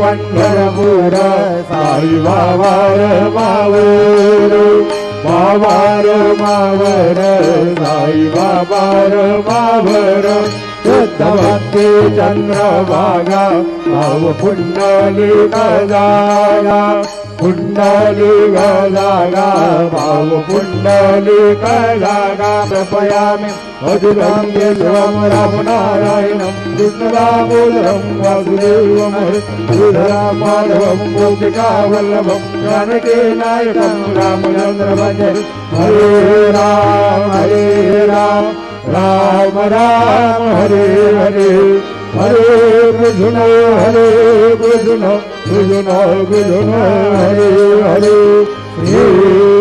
पंढरपूर साई बाबा मावर मावर मावर साई बाबा मावर शुद्धभक्ती चंद्रभागा भाव पुंडलिक जागा पुंडलिक जागा भाव पुंडलिक जागा प्रपयामि अधुरंगे शिवम राम नारायणं कृष्णदामोदरं वासुदेवं हरिं माधवं गोपिका वल्लभं जानकी नायकं रामचंद्र भजे हरे राम राम राम हरे हरे हरे कृष्ण कृष्ण कृष्ण कृष्ण हरे हरे